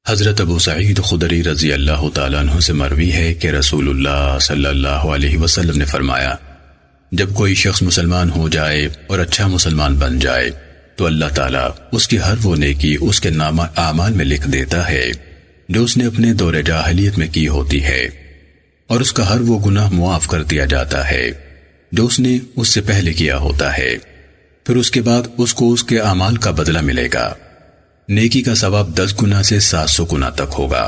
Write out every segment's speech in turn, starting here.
حضرت ابو سعید خدری رضی اللہ تعالیٰ عنہ سے مروی ہے کہ رسول اللہ صلی اللہ علیہ وسلم نے فرمایا، جب کوئی شخص مسلمان ہو جائے اور اچھا مسلمان بن جائے تو اللہ تعالیٰ اس کی ہر وہ نیکی اس کے نامہ اعمال میں لکھ دیتا ہے جو اس نے اپنے دور جاہلیت میں کی ہوتی ہے، اور اس کا ہر وہ گناہ معاف کر دیا جاتا ہے جو اس نے اس سے پہلے کیا ہوتا ہے، پھر اس کے بعد اس کو اس کے اعمال کا بدلہ ملے گا۔ نیکی کا ثواب 10 گنا سے 700 گنا تک ہوگا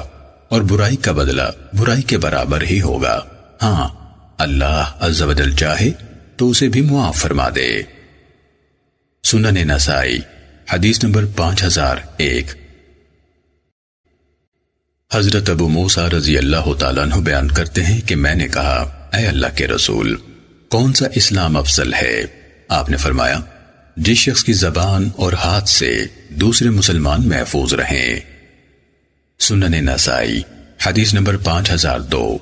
اور برائی کا بدلہ برائی کے برابر ہی ہوگا، ہاں اللہ عز و جل چاہے تو اسے بھی معاف فرما دے۔ سنن نسائی حدیث نمبر 5001۔ حضرت ابو موسیٰ رضی اللہ تعالیٰ عنہ بیان کرتے ہیں کہ میں نے کہا، اے اللہ کے رسول، کون سا اسلام افضل ہے؟ آپ نے فرمایا، جس شخص کی زبان اور ہاتھ سے دوسرے مسلمان محفوظ رہیں۔ سنن نسائی حدیث نمبر 5002۔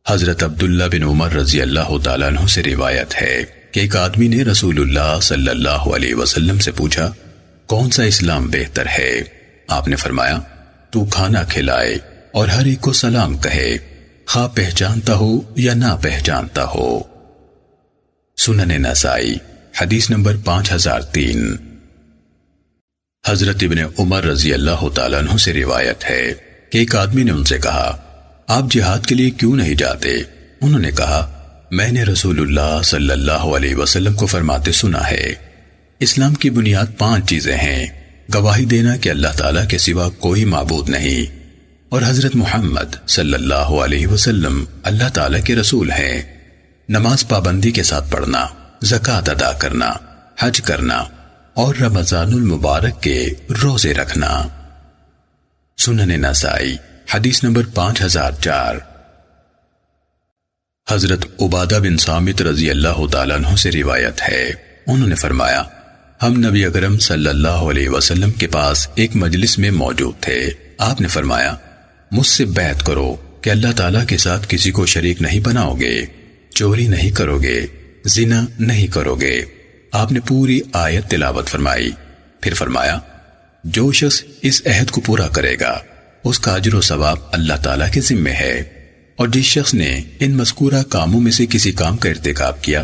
حضرت عبداللہ بن عمر رضی اللہ تعالیٰ عنہ سے روایت ہے کہ ایک آدمی نے رسول اللہ صلی اللہ علیہ وسلم سے پوچھا، کون سا اسلام بہتر ہے؟ آپ نے فرمایا، تو کھانا کھلائے اور ہر ایک کو سلام کہے، خواہ پہچانتا ہو یا نہ پہچانتا ہو۔ سنن نسائی حدیث نمبر 5003۔ حضرت ابن عمر رضی اللہ تعالیٰ عنہ سے روایت ہے کہ ایک آدمی نے ان سے کہا، آپ جہاد کے لیے کیوں نہیں جاتے؟ انہوں نے کہا، میں نے رسول اللہ صلی اللہ علیہ وسلم کو فرماتے سنا ہے، اسلام کی بنیاد 5 چیزیں ہیں، گواہی دینا کہ اللہ تعالیٰ کے سوا کوئی معبود نہیں، اور حضرت محمد صلی اللہ علیہ وسلم اللہ تعالیٰ کے رسول ہیں، نماز پابندی کے ساتھ پڑھنا، زکوٰۃ ادا کرنا، حج کرنا اور رمضان المبارک کے روزے رکھنا۔ سنن نسائی حدیث نمبر 5004۔ حضرت عبادہ بن صامت رضی اللہ تعالیٰ عنہ سے روایت ہے، انہوں نے فرمایا، ہم نبی اکرم صلی اللہ علیہ وسلم کے پاس ایک مجلس میں موجود تھے۔ آپ نے فرمایا، مجھ سے بیعت کرو کہ اللہ تعالیٰ کے ساتھ کسی کو شریک نہیں بناؤ گے، چوری نہیں کرو گے، زنا نہیں کرو گے۔ آپ نے پوری آیت تلاوت فرمائی، پھر فرمایا، جو شخص اس عہد کو پورا کرے گا اس کا اجر و ثواب اللہ تعالیٰ کے ذمہ ہے، اور جس شخص نے ان مذکورہ کاموں میں سے کسی کام کا ارتکاب کیا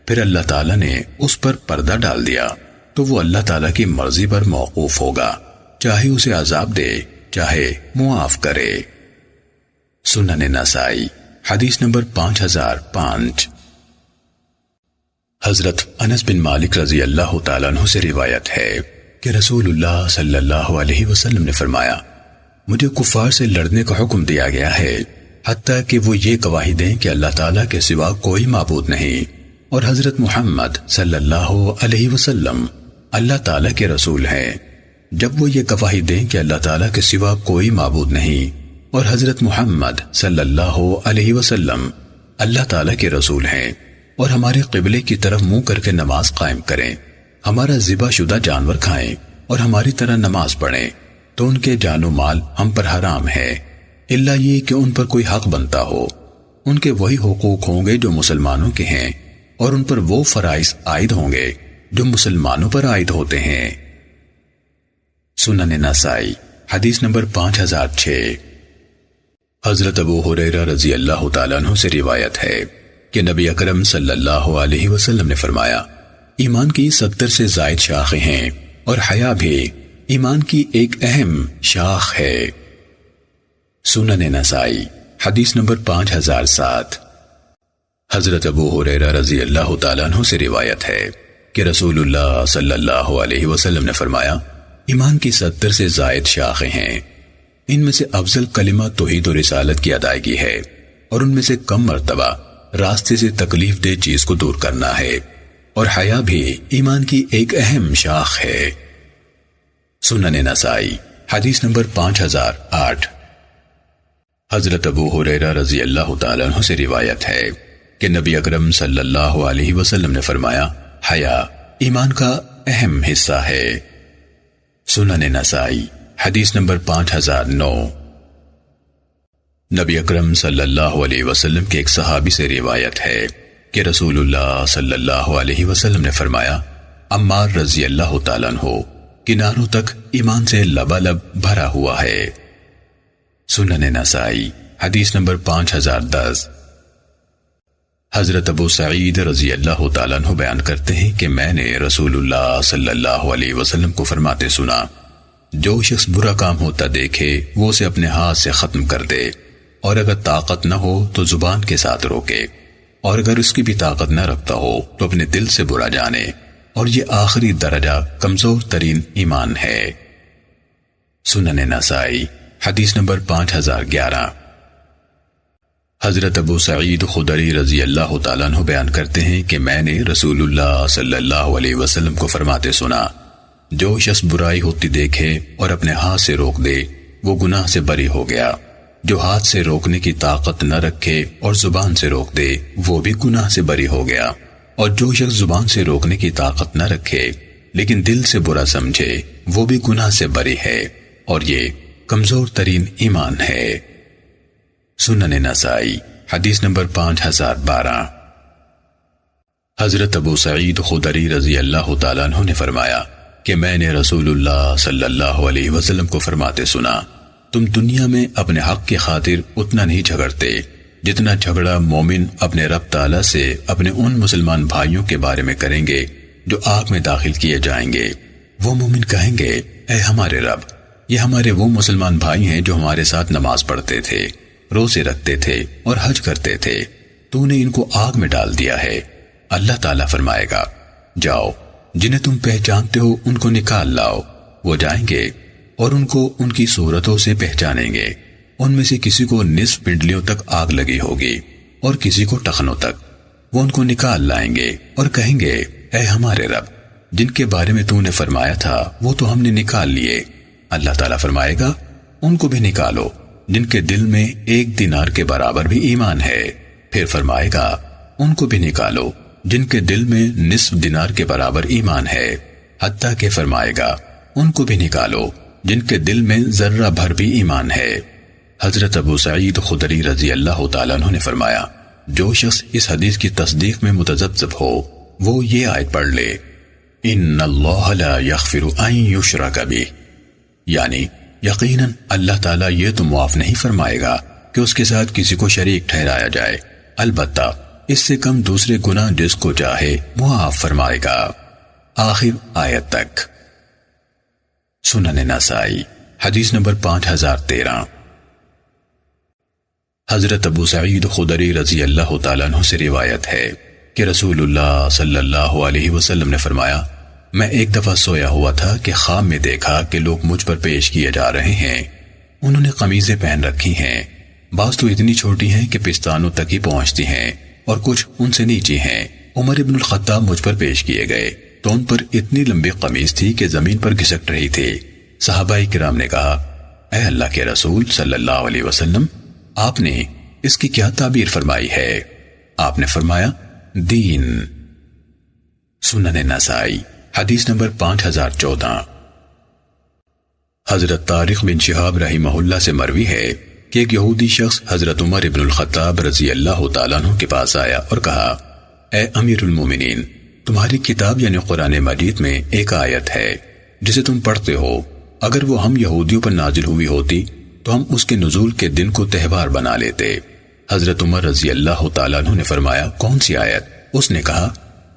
پھر اللہ تعالیٰ نے اس پر پردہ ڈال دیا تو وہ اللہ تعالیٰ کی مرضی پر موقوف ہوگا، چاہے اسے عذاب دے چاہے معاف کرے۔ سنن نسائی حدیث نمبر 5005۔ حضرت انس بن مالک رضی اللہ تعالیٰ عنہ سے روایت ہے کہ رسول اللہ صلی اللہ علیہ وسلم نے فرمایا، مجھے کفار سے لڑنے کا حکم دیا گیا ہے حتیٰ کہ وہ یہ گواہی دیں کہ اللہ تعالیٰ کے سوا کوئی معبود نہیں اور حضرت محمد صلی اللہ علیہ وسلم اللہ تعالیٰ کے رسول ہیں۔ جب وہ یہ گواہی دیں کہ اللہ تعالیٰ کے سوا کوئی معبود نہیں اور حضرت محمد صلی اللہ علیہ وسلم اللہ تعالیٰ کے رسول ہیں، اور ہمارے قبلے کی طرف منہ کر کے نماز قائم کریں، ہمارا ذبح شدہ جانور کھائیں اور ہماری طرح نماز پڑھیں، تو ان کے جان و مال ہم پر حرام ہے، الا یہ کہ ان پر کوئی حق بنتا ہو۔ ان کے وہی حقوق ہوں گے جو مسلمانوں کے ہیں، اور ان پر وہ فرائض عائد ہوں گے جو مسلمانوں پر عائد ہوتے ہیں۔ سنن نسائی حدیث نمبر 5006۔ حضرت ابو ہریرہ رضی اللہ تعالیٰ عنہ سے روایت ہے کہ نبی اکرم صلی اللہ علیہ وسلم نے فرمایا، ایمان کی 70 سے زائد شاخیں ہیں اور حیا بھی ایمان کی ایک اہم شاخ ہے۔ سنن نسائی حدیث نمبر 5007۔ حضرت ابو ہریرہ رضی اللہ تعالیٰ عنہ سے روایت ہے کہ رسول اللہ صلی اللہ علیہ وسلم نے فرمایا، ایمان کی 70 سے زائد شاخیں ہیں، ان میں سے افضل کلمہ توحید و رسالت کی ادائیگی ہے، اور ان میں سے کم مرتبہ راستے سے تکلیف دہ چیز کو دور کرنا ہے، اور حیا بھی ایمان کی ایک اہم شاخ ہے۔ سنن نسائی حدیث نمبر 5008۔ حضرت ابو ہریرہ رضی اللہ تعالیٰ عنہ سے روایت ہے کہ نبی اکرم صلی اللہ علیہ وسلم نے فرمایا، حیا ایمان کا اہم حصہ ہے۔ سنن نسائی حدیث نمبر 5009۔ نبی اکرم صلی اللہ علیہ وسلم کے ایک صحابی سے روایت ہے کہ رسول اللہ صلی اللہ علیہ وسلم نے فرمایا، عمار رضی اللہ تعالیٰ عنہ کناروں تک ایمان سے لبالب بھرا ہوا ہے۔ سنن نسائی حدیث نمبر 5010۔ حضرت ابو سعید رضی اللہ تعالیٰ عنہ بیان کرتے ہیں کہ میں نے رسول اللہ صلی اللہ علیہ وسلم کو فرماتے سنا، جو شخص برا کام ہوتا دیکھے وہ اسے اپنے ہاتھ سے ختم کر دے، اور اگر طاقت نہ ہو تو زبان کے ساتھ روکے، اور اگر اس کی بھی طاقت نہ رکھتا ہو تو اپنے دل سے برا جانے، اور یہ آخری درجہ کمزور ترین ایمان ہے۔ سنن نسائی حدیث نمبر 5011۔ حضرت ابو سعید خدری رضی اللہ تعالیٰ عنہ بیان کرتے ہیں کہ میں نے رسول اللہ صلی اللہ علیہ وسلم کو فرماتے سنا، جو شخص برائی ہوتی دیکھے اور اپنے ہاتھ سے روک دے وہ گناہ سے بری ہو گیا، جو ہاتھ سے روکنے کی طاقت نہ رکھے اور زبان سے روک دے وہ بھی گناہ سے بری ہو گیا، اور جو شخص زبان سے روکنے کی طاقت نہ رکھے لیکن دل سے برا سمجھے وہ بھی گناہ سے بری ہے، اور یہ کمزور ترین ایمان ہے۔ سنن نسائی حدیث نمبر 5012۔ حضرت ابو سعید خدری رضی اللہ تعالیٰ عنہ نے فرمایا کہ میں نے رسول اللہ صلی اللہ علیہ وسلم کو فرماتے سنا، تم دنیا میں اپنے حق کی خاطر اتنا نہیں جھگڑتے جتنا جھگڑا مومن اپنے رب تعالیٰ سے اپنے ان مسلمان بھائیوں کے بارے میں کریں گے جو آگ میں داخل کیے جائیں گے۔ وہ مومن کہیں گے، اے ہمارے رب، یہ ہمارے وہ مسلمان بھائی ہیں جو ہمارے ساتھ نماز پڑھتے تھے، روزے رکھتے تھے اور حج کرتے تھے، تو نے ان کو آگ میں ڈال دیا ہے۔ اللہ تعالیٰ فرمائے گا، جاؤ، جنہیں تم پہچانتے ہو ان کو نکال لاؤ۔ وہ جائیں گے اور ان کو ان کی صورتوں سے پہچانیں گے، ان میں سے کسی کو نصف پنڈلیوں تک آگ لگی ہوگی اور کسی کو ٹخنوں تک۔ وہ ان کو نکال لائیں گے اور کہیں گے، اے ہمارے رب، جن کے بارے میں تو نے فرمایا تھا وہ تو ہم نے نکال لیے۔ اللہ تعالیٰ فرمائے گا، ان کو بھی نکالو جن کے دل میں 1 دینار کے برابر بھی ایمان ہے۔ پھر فرمائے گا، ان کو بھی نکالو جن کے دل میں نصف دینار کے برابر ایمان ہے، حتیٰ کہ فرمائے گا، ان کو بھی نکالو جن کے دل میں ذرہ بھر بھی ایمان ہے۔ حضرت ابو سعید خدری رضی اللہ تعالیٰ عنہ نے فرمایا، جو شخص اس حدیث کی تصدیق میں متذبذب ہو وہ یہ آیت پڑھ لے، ان اللہ لا یغفر ان یشرک بہ، یعنی یقیناً اللہ تعالیٰ یہ تو معاف نہیں فرمائے گا کہ اس کے ساتھ کسی کو شریک ٹھہرایا جائے، البتہ اس سے کم دوسرے گناہ جس کو چاہے معاف فرمائے گا، آخر آیت تک۔ سنن نسائی حدیث نمبر 5013۔ حضرت ابو سعید خدری رضی اللہ تعالیٰ عنہ سے روایت ہے کہ رسول اللہ صلی اللہ علیہ وسلم نے فرمایا، میں ایک دفعہ سویا ہوا تھا کہ خواب میں دیکھا کہ لوگ مجھ پر پیش کیے جا رہے ہیں، انہوں نے قمیضیں پہن رکھی ہیں، بعض تو اتنی چھوٹی ہیں کہ پستانوں تک ہی پہنچتی ہیں اور کچھ ان سے نیچی ہیں۔ عمر ابن الخطاب مجھ پر پیش کیے گئے تو ان پر اتنی لمبی قمیض تھی کہ زمین پر گھسٹ رہی تھی۔ صحابہ کرام نے کہا، اے اللہ کے رسول صلی اللہ علیہ وسلم، آپ نے اس کی کیا تعبیر فرمائی ہے؟ آپ نے فرمایا، دین۔ سنن نسائی حدیث نمبر 5014۔ حضرت طارق بن شہاب رحمہ اللہ سے مروی ہے کہ ایک یہودی شخص حضرت عمر ابن الخطاب رضی اللہ تعالیٰ عنہ کے پاس آیا اور کہا، اے امیر المومنین، تمہاری کتاب یعنی قرآن مجید میں ایک آیت ہے جسے تم پڑھتے ہو، اگر وہ ہم یہودیوں پر نازل ہوئی ہوتی تو ہم اس کے نزول کے دن کو تہوار بنا لیتے۔ حضرت عمر رضی اللہ تعالیٰ عنہ نے فرمایا، کون سی آیت؟ اس نے کہا،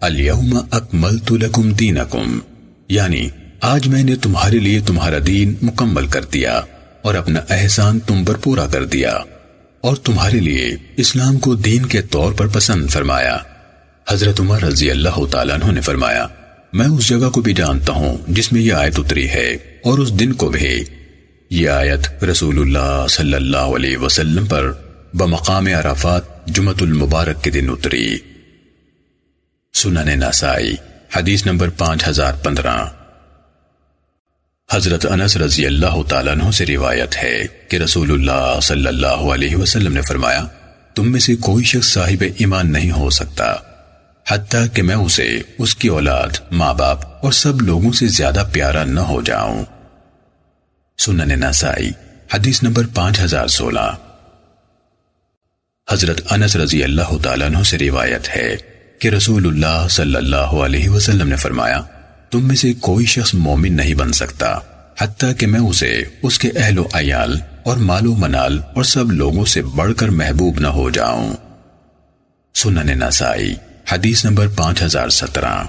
الیوم اکملت لکم دینکم، یعنی آج میں نے تمہارے لیے تمہارا دین مکمل کر دیا اور اپنا احسان تم پر پورا کر دیا، اور تمہارے لیے اسلام کو دین کے طور پر پسند فرمایا۔ حضرت عمر رضی اللہ تعالیٰ عنہ نے فرمایا، میں اس جگہ کو بھی جانتا ہوں جس میں یہ آیت اتری ہے اور اس دن کو بھی۔ یہ آیت رسول اللہ صلی اللہ علیہ وسلم پر بمقام عرفات جمعۃ المبارک کے دن اتری۔ سنن نسائی حدیث نمبر 5015۔ حضرت انس رضی اللہ تعالیٰ عنہ سے روایت ہے کہ رسول اللہ صلی اللہ علیہ وسلم نے فرمایا، تم میں سے کوئی شخص صاحب ایمان نہیں ہو سکتا حتیٰ کہ میں اسے اس کی اولاد، ماں باپ اور سب لوگوں سے زیادہ پیارا نہ ہو جاؤں۔ سنن نسائی حدیث نمبر 5016۔ حضرت انس رضی اللہ تعالیٰ عنہ سے روایت ہے کہ رسول اللہ صلی اللہ علیہ وسلم نے فرمایا، تم میں سے کوئی شخص مومن نہیں بن سکتا حتیٰ کہ میں اسے اس کے اہل و عیال اور مال و منال اور سب لوگوں سے بڑھ کر محبوب نہ ہو جاؤں۔ سنن نسائی حدیث نمبر 5017۔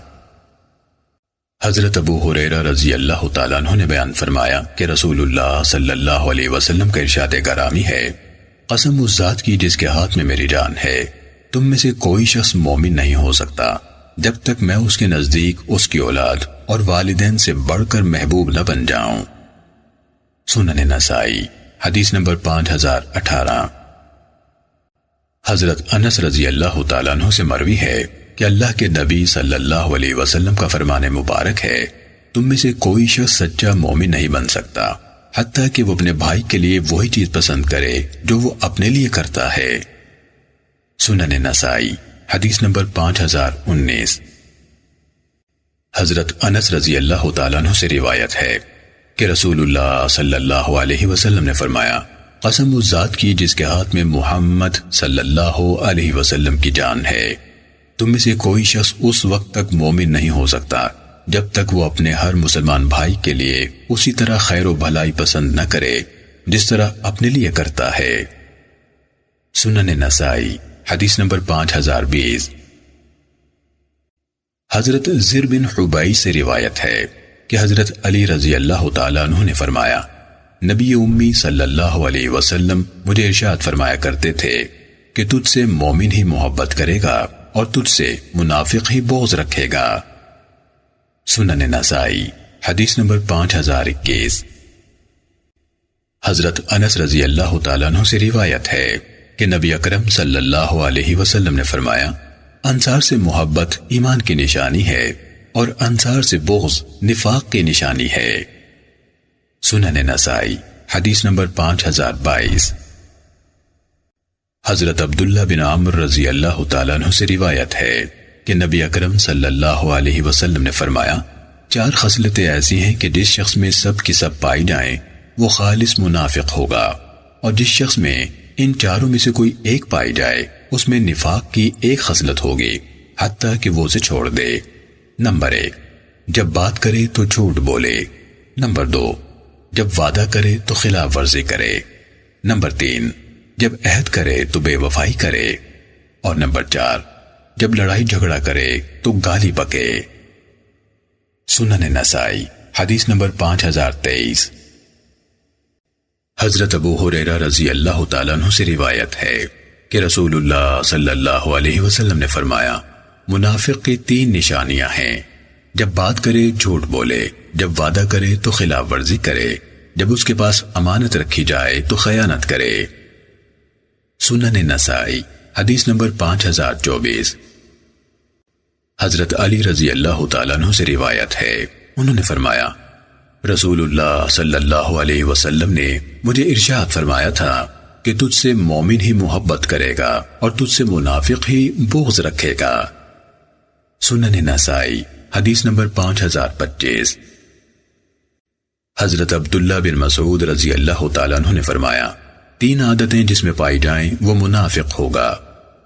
حضرت ابو ہریرہ رضی اللہ تعالیٰ عنہ نے بیان فرمایا کہ رسول اللہ صلی اللہ علیہ وسلم کا ارشاد گرامی ہے، قسم اس ذات کی جس کے ہاتھ میں میری جان ہے، تم میں سے کوئی شخص مومن نہیں ہو سکتا جب تک میں اس کے نزدیک اس کی اولاد اور والدین سے بڑھ کر محبوب نہ بن جاؤں۔ سنن نسائی حدیث نمبر 5018۔ حضرت انس رضی اللہ تعالیٰ عنہ سے مروی ہے کہ اللہ کے نبی صلی اللہ علیہ وسلم کا فرمان مبارک ہے، تم میں سے کوئی شخص سچا مومن نہیں بن سکتا حتیٰ کہ وہ اپنے بھائی کے لیے وہی چیز پسند کرے جو وہ اپنے لیے کرتا ہے۔ سنن نسائی حدیث نمبر 5019۔ حضرت انس رضی اللہ تعالیٰ عنہ سے روایت ہے کہ رسول اللہ صلی اللہ علیہ وسلم نے فرمایا، قسم اس ذات کی جس کے ہاتھ میں محمد صلی اللہ علیہ وسلم کی جان ہے، تم میں سے کوئی شخص اس وقت تک مومن نہیں ہو سکتا جب تک وہ اپنے ہر مسلمان بھائی کے لیے اسی طرح خیر و بھلائی پسند نہ کرے جس طرح اپنے لیے کرتا ہے۔ سنن نسائی حدیث نمبر 5020۔ حضرت زر بن حبیش سے روایت ہے کہ حضرت علی رضی اللہ تعالیٰ عنہ نے فرمایا، نبی امی صلی اللہ علیہ وسلم مجھے ارشاد فرمایا کرتے تھے کہ تجھ سے مومن ہی محبت کرے گا اور تجھ سے منافق ہی بغض رکھے گا۔ سنن نسائی حدیث نمبر 5021۔ حضرت انس رضی اللہ تعالیٰ عنہ سے روایت ہے کہ نبی اکرم صلی اللہ علیہ وسلم نے فرمایا، انصار سے محبت ایمان کی نشانی ہے اور انصار سے بغض نفاق کی نشانی ہے۔ سنن نسائی حدیث نمبر 5022۔ حضرت عبداللہ بن عمر رضی اللہ تعالیٰ عنہ سے روایت ہے کہ نبی اکرم صلی اللہ علیہ وسلم نے فرمایا، 4 خصلتیں ایسی ہیں کہ جس شخص میں سب کی سب پائی جائیں وہ خالص منافق ہوگا، اور جس شخص میں ان 4 میں سے کوئی ایک پائی جائے اس میں نفاق کی ایک خصلت ہوگی حتیٰ کہ وہ اسے چھوڑ دے۔ نمبر 1، جب بات کرے تو جھوٹ بولے۔ نمبر 2، جب وعدہ کرے تو خلاف ورزی کرے۔ نمبر 3، جب عہد کرے تو بے وفائی کرے۔ اور نمبر 4، جب لڑائی جھگڑا کرے تو گالی بکے۔ سنن نسائی حدیث نمبر 5023۔ حضرت ابو ہریرہ رضی اللہ تعالیٰ عنہ سے روایت ہے کہ رسول اللہ صلی اللہ علیہ وسلم نے فرمایا، منافق کی 3 نشانیاں ہیں، جب بات کرے جھوٹ بولے، جب وعدہ کرے تو خلاف ورزی کرے، جب اس کے پاس امانت رکھی جائے تو خیانت کرے۔ سنن نسائی حدیث نمبر 5024۔ حضرت علی رضی اللہ تعالیٰ عنہ سے روایت ہے، انہوں نے فرمایا، رسول اللہ صلی اللہ علیہ وسلم نے مجھے ارشاد فرمایا تھا کہ تجھ سے مومن ہی محبت کرے گا اور تجھ سے منافق ہی بغض رکھے گا۔ سنن نسائی حدیث نمبر 5025۔ حضرت عبداللہ بن مسعود رضی اللہ تعالیٰ عنہ نے فرمایا، 3 عادتیں جس میں پائی جائیں وہ منافق ہوگا،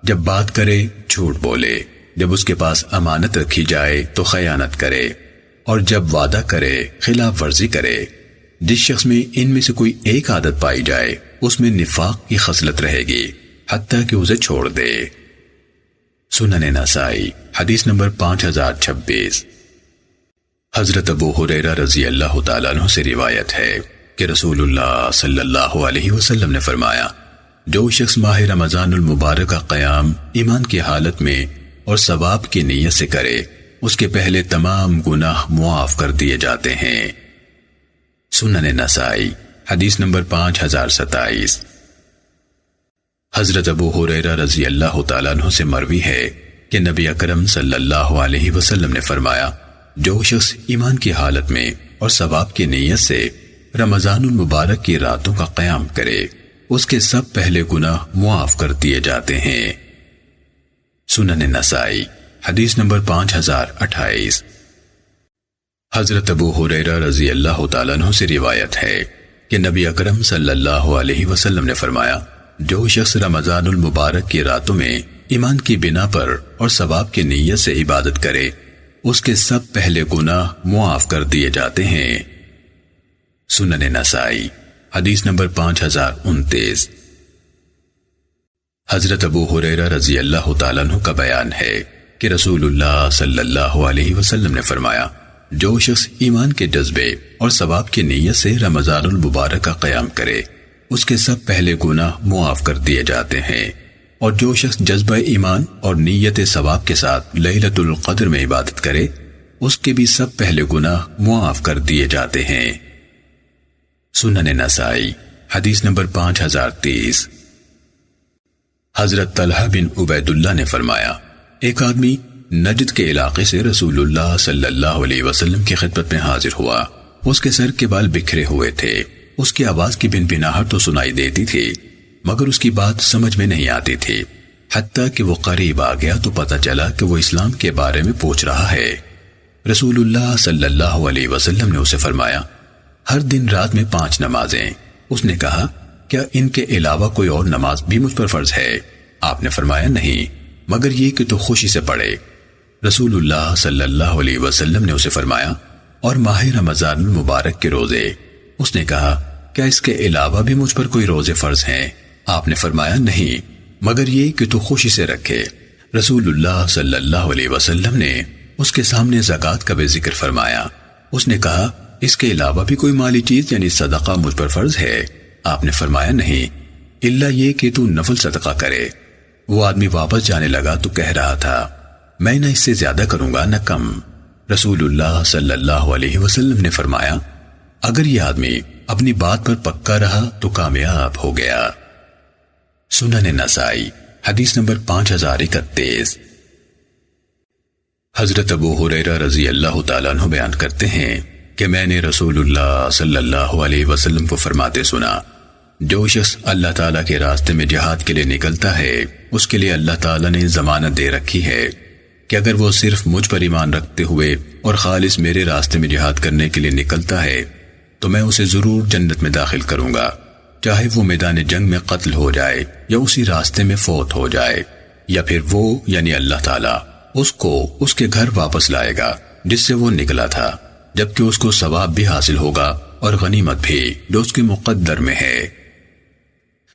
جب بات کرے جھوٹ بولے، جب اس کے پاس امانت رکھی جائے تو خیانت کرے، اور جب وعدہ کرے خلاف ورزی کرے۔ جس شخص میں ان میں سے کوئی ایک عادت پائی جائے اس میں نفاق کی خصلت رہے گی حتیٰ کہ اسے چھوڑ دے۔ سنن نسائی حدیث نمبر 5026۔ حضرت ابو ہریرہ رضی اللہ تعالیٰ عنہ سے روایت ہے کہ رسول اللہ صلی اللہ علیہ وسلم نے فرمایا، جو شخص ماہ رمضان المبارک کا قیام ایمان کی حالت میں اور ثواب کی نیت سے کرے، اس کے پہلے تمام گناہ معاف کر دیے جاتے ہیں۔ سنن نسائی حدیث نمبر 5027۔ حضرت ابو ہریرہ رضی اللہ تعالیٰ عنہ سے مروی ہے کہ نبی اکرم صلی اللہ علیہ وسلم نے فرمایا، جو شخص ایمان کی حالت میں اور ثواب کی نیت سے رمضان المبارک کی راتوں کا قیام کرے، اس کے سب پہلے گناہ معاف کر دیے جاتے ہیں۔ سنن نسائی حدیث نمبر 5028۔ حضرت ابو ہریرہ رضی اللہ تعالیٰ عنہ سے روایت ہے کہ نبی اکرم صلی اللہ علیہ وسلم نے فرمایا، جو شخص رمضان المبارک کی راتوں میں ایمان کی بنا پر اور ثواب کی نیت سے عبادت کرے، اس کے سب پہلے گناہ معاف کر دیے جاتے ہیں۔ سنن نسائی حدیث نمبر 5029۔ حضرت ابو ہریرہ رضی اللہ تعالیٰ عنہ کا بیان ہے کہ رسول اللہ صلی اللہ علیہ وسلم نے فرمایا، جو شخص ایمان کے جذبے اور ثواب کی نیت سے رمضان المبارک کا قیام کرے اس کے سب پہلے گناہ معاف کر دیے جاتے ہیں، اور جو شخص جذبہ ایمان اور نیت ثواب کے ساتھ لیلۃ القدر میں عبادت کرے اس کے بھی سب پہلے گناہ معاف کر دیے جاتے ہیں۔ سنن نسائی حدیث نمبر 5030۔ حضرت طلحہ بن عبید اللہ نے فرمایا، ایک آدمی نجد کے علاقے سے رسول اللہ صلی اللہ علیہ وسلم کی خدمت میں حاضر ہوا۔ اس کے سر کے بال بکھرے ہوئے تھے، اس کی آواز کی بنبناہٹ تو سنائی دیتی تھی مگر اس کی بات سمجھ میں نہیں آتی تھی، حتیٰ کہ وہ قریب آ گیا تو پتہ چلا کہ وہ اسلام کے بارے میں پوچھ رہا ہے۔ رسول اللہ صلی اللہ علیہ وسلم نے اسے فرمایا، ہر دن رات میں 5 نمازیں۔ اس نے کہا، کیا ان کے علاوہ کوئی اور نماز بھی مجھ پر فرض ہے؟ آپ نے فرمایا، نہیں، مگر یہ کہ تو خوشی سے پڑھے۔ رسول اللہ صلی اللہ علیہ وسلم نے اسے فرمایا، اور ماہ رمضان المبارک کے روزے۔ اس نے کہا، کیا اس کے علاوہ بھی مجھ پر کوئی روزے فرض ہیں؟ آپ نے فرمایا، نہیں، مگر یہ کہ تو خوشی سے رکھے۔ رسول اللہ صلی اللہ علیہ وسلم نے اس کے سامنے زکوٰۃ کا بھی ذکر فرمایا۔ اس نے کہا، اس کے علاوہ بھی کوئی مالی چیز یعنی صدقہ مجھ پر فرض ہے؟ آپ نے فرمایا، نہیں، الا یہ کہ تو نفل صدقہ کرے۔ وہ آدمی واپس جانے لگا تو کہہ رہا تھا، میں نہ اس سے زیادہ کروں گا نہ کم۔ رسول اللہ صلی اللہ علیہ وسلم نے فرمایا، اگر یہ آدمی اپنی بات پر پکا رہا تو کامیاب ہو گیا۔ سنن نسائی حدیث نمبر 5031۔ حضرت ابو ہریرہ رضی اللہ تعالیٰ عنہ بیان کرتے ہیں کہ میں نے رسول اللہ صلی اللہ علیہ وسلم کو فرماتے سنا، جو شخص اللہ تعالیٰ کے راستے میں جہاد کے لیے نکلتا ہے اس کے لیے اللہ تعالیٰ نے ضمانت دے رکھی ہے کہ اگر وہ صرف مجھ پر ایمان رکھتے ہوئے اور خالص میرے راستے میں جہاد کرنے کے لیے نکلتا ہے تو میں اسے ضرور جنت میں داخل کروں گا، چاہے وہ میدان جنگ میں قتل ہو جائے یا اسی راستے میں فوت ہو جائے، یا پھر وہ یعنی اللہ تعالیٰ اس کو اس کے گھر واپس لائے گا جس سے وہ نکلا تھا، جبکہ اس کو ثواب بھی حاصل ہوگا اور غنیمت بھی جو اس کے مقدر میں ہے۔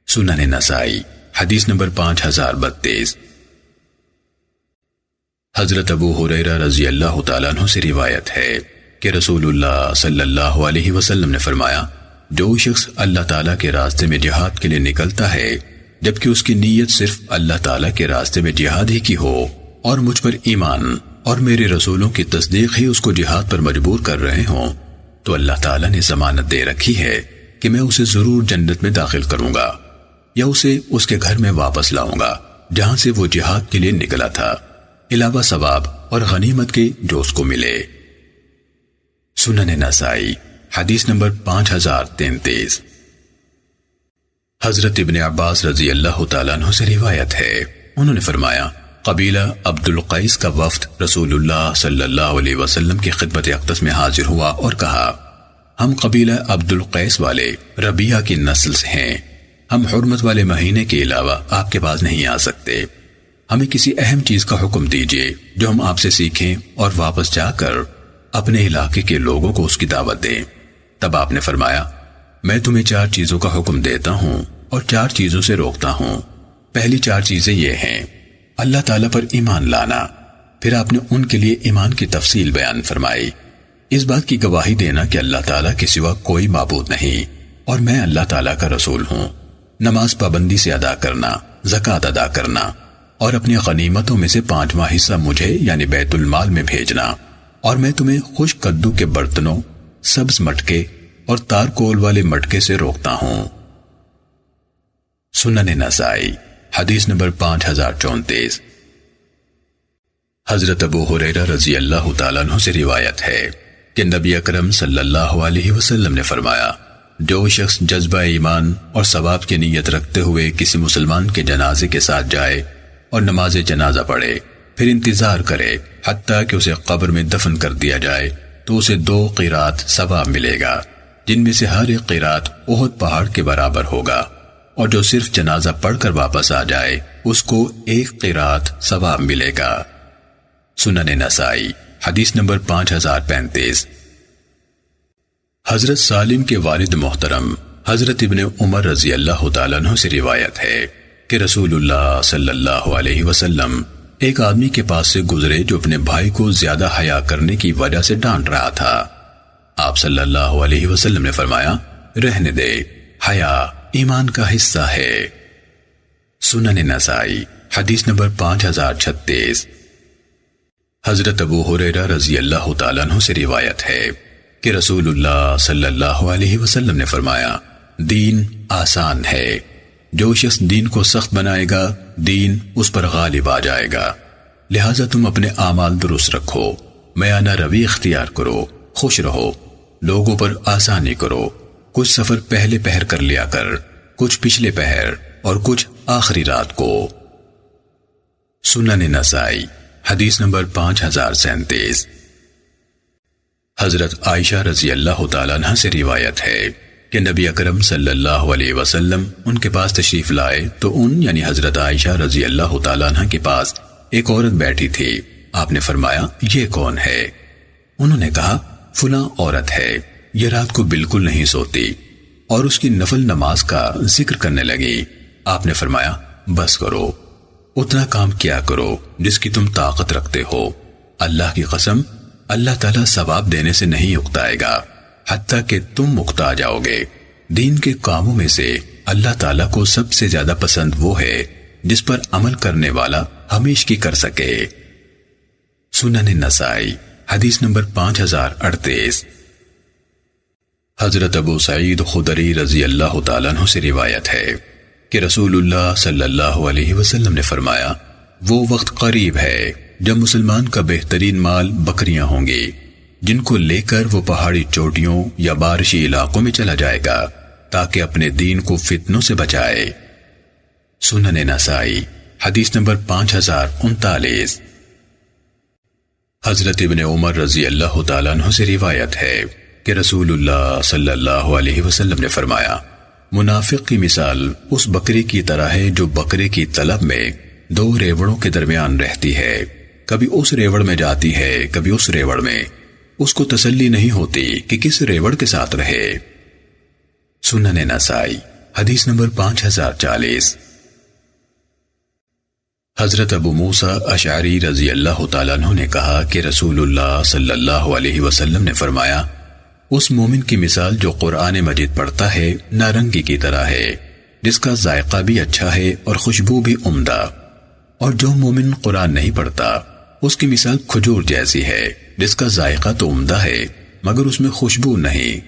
سنن نسائی حدیث نمبر 5032۔ حضرت ابو ہریرہ رضی اللہ تعالیٰ عنہ سے روایت ہے کہ رسول اللہ صلی اللہ علیہ وسلم نے فرمایا، جو شخص اللہ تعالیٰ کے راستے میں جہاد کے لیے نکلتا ہے جبکہ اس کی نیت صرف اللہ تعالیٰ کے راستے میں جہاد ہی کی ہو اور مجھ پر ایمان اور میرے رسولوں کی تصدیق ہی اس کو جہاد پر مجبور کر رہے ہوں، تو اللہ تعالیٰ نے ضمانت دے رکھی ہے کہ میں اسے ضرور جنت میں داخل کروں گا یا اسے اس کے گھر میں واپس لاؤں گا جہاں سے وہ جہاد کے لیے نکلا تھا، علاوہ ثواب اور غنیمت کے جو اس کو ملے۔ سنن نسائی حدیث نمبر 5033۔ حضرت ابن عباس رضی اللہ تعالیٰ عنہ سے روایت ہے، انہوں نے فرمایا، قبیلہ عبد القیس کا وفد رسول اللہ صلی اللہ علیہ وسلم کی خدمت اقدس میں حاضر ہوا اور کہا، ہم قبیلہ عبد القیس والے ربیعہ کی نسل سے ہیں، ہم حرمت والے مہینے کے علاوہ آپ کے پاس نہیں آ سکتے، ہمیں کسی اہم چیز کا حکم دیجئے جو ہم آپ سے سیکھیں اور واپس جا کر اپنے علاقے کے لوگوں کو اس کی دعوت دیں۔ تب آپ نے فرمایا، میں تمہیں 4 چیزوں کا حکم دیتا ہوں اور 4 چیزوں سے روکتا ہوں۔ پہلی 4 چیزیں یہ ہیں، اللہ تعالیٰ پر ایمان لانا۔ پھر آپ نے ان کے لیے ایمان کی تفصیل بیان فرمائی، اس بات کی گواہی دینا کہ اللہ تعالیٰ کے سوا کوئی معبود نہیں اور میں اللہ تعالیٰ کا رسول ہوں، نماز پابندی سے ادا کرنا، زکوٰۃ ادا کرنا، اور اپنی غنیمتوں میں سے 5واں حصہ مجھے یعنی بیت المال میں بھیجنا، اور میں تمہیں خشک کدو کے برتنوں، سبز مٹکے اور تارکول والے مٹکے سے روکتا ہوں۔ سنن نسائی حدیث نمبر 5034۔ حضرت ابو ہریرہ رضی اللہ تعالیٰ عنہ سے روایت ہے کہ نبی اکرم صلی اللہ علیہ وسلم نے فرمایا، جو شخص جذبہ ایمان اور ثواب کی نیت رکھتے ہوئے کسی مسلمان کے جنازے کے ساتھ جائے اور نماز جنازہ پڑھے، پھر انتظار کرے حتیٰ کہ اسے قبر میں دفن کر دیا جائے تو اسے 2 قیرات ثواب ملے گا، جن میں سے ہر ایک قیرات احد پہاڑ کے برابر ہوگا، اور جو صرف جنازہ پڑھ کر واپس آ جائے اس کو 1 قیرات ثواب ملے گا۔ سنن نسائی حدیث نمبر 5035۔ حضرت سالم کے والد محترم حضرت ابن عمر رضی اللہ تعالیٰ عنہ سے روایت ہے کہ رسول اللہ صلی اللہ علیہ وسلم ایک آدمی کے پاس سے گزرے جو اپنے بھائی کو زیادہ حیا کرنے کی وجہ سے ڈانٹ رہا تھا۔ آپ صلی اللہ علیہ وسلم نے فرمایا، رہنے دے، حیا ایمان کا حصہ ہے۔ سنن نسائی حدیث نمبر 5036۔ حضرت ابو ہریرہ رضی اللہ تعالیٰ عنہ سے روایت ہے کہ رسول اللہ صلی اللہ علیہ وسلم نے فرمایا، دین آسان ہے، جو شخص دین کو سخت بنائے گا دین اس پر غالب آ جائے گا، لہٰذا تم اپنے اعمال درست رکھو، میانہ روی اختیار کرو، خوش رہو، لوگوں پر آسانی کرو، کچھ سفر پہلے پہر کر لیا کر، کچھ پچھلے پہر اور کچھ آخری رات کو۔ سنن نسائی حدیث نمبر 5037۔ حضرت عائشہ رضی اللہ تعالیٰ عنہ سے روایت ہے کہ نبی اکرم صلی اللہ علیہ وسلم ان کے پاس تشریف لائے تو ان یعنی حضرت عائشہ رضی اللہ تعالیٰ عنہ کے پاس ایک عورت بیٹھی تھی۔ آپ نے فرمایا، یہ کون ہے؟ انہوں نے کہا، فلاں عورت ہے، یہ رات کو بالکل نہیں سوتی، اور اس کی نفل نماز کا ذکر کرنے لگی۔ آپ نے فرمایا، بس کرو، اتنا کام کیا کرو جس کی تم طاقت رکھتے ہو، اللہ کی قسم اللہ تعالیٰ ثواب دینے سے نہیں اکتائے گا حتیٰ کہ تم اکتا جاؤ گے۔ دین کے کاموں میں سے اللہ تعالیٰ کو سب سے زیادہ پسند وہ ہے جس پر عمل کرنے والا ہمیشہ کی کر سکے۔ سنن نسائی حدیث نمبر 5038۔ حضرت ابو سعید خدری رضی اللہ تعالیٰ عنہ سے روایت ہے کہ رسول اللہ صلی اللہ علیہ وسلم نے فرمایا، وہ وقت قریب ہے جب مسلمان کا بہترین مال بکریاں ہوں گی، جن کو لے کر وہ پہاڑی چوٹیوں یا بارشی علاقوں میں چلا جائے گا تاکہ اپنے دین کو فتنوں سے بچائے۔ سنن نسائی حدیث نمبر 5039۔ حضرت ابن عمر رضی اللہ تعالیٰ عنہ سے روایت ہے کہ رسول اللہ صلی اللہ علیہ وسلم نے فرمایا، منافق کی مثال اس بکری کی طرح ہے جو بکرے کی طلب میں دو ریوڑوں کے درمیان رہتی ہے، کبھی اس ریوڑ میں جاتی ہے کبھی اس ریوڑ میں، اس کو تسلی نہیں ہوتی کہ کس ریوڑ کے ساتھ رہے۔ سنن نسائی حدیث نمبر 5040۔ حضرت ابو موسیٰ اشعری رضی اللہ تعالیٰ عنہ نے کہا کہ رسول اللہ صلی اللہ علیہ وسلم نے فرمایا، اس مومن کی مثال جو قرآن مجید پڑھتا ہے نارنگی کی طرح ہے، جس کا ذائقہ بھی اچھا ہے اور خوشبو بھی عمدہ، اور جو مومن قرآن نہیں پڑھتا اس کی مثال کھجور جیسی ہے، جس کا ذائقہ تو عمدہ ہے مگر اس میں خوشبو نہیں۔